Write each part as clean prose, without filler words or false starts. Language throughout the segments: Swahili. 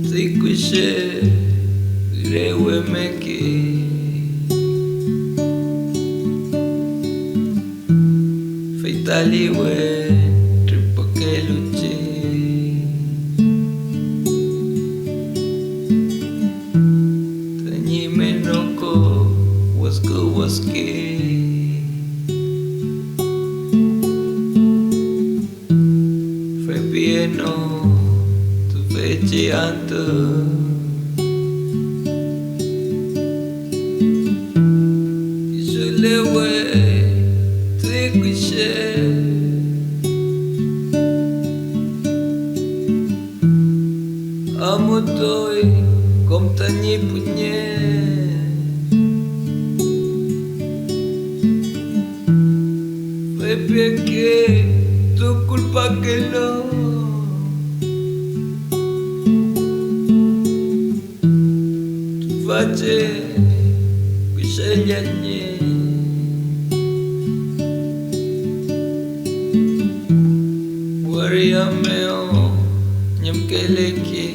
Kushe rewe meki feitaliwe tripakeluchi tanyi menoko waske fe pieno tu veci ante Llallüñ Kushe amutoi kom tanyi punye Fue que tu culpa que no tu face Kushe Llallüñ Wariameo nyamkeleki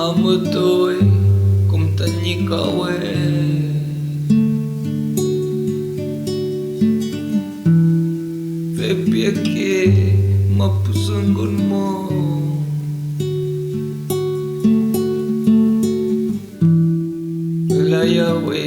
amutoi kum tanyi kawe Vepiake Mapuzungun mo Llallüñ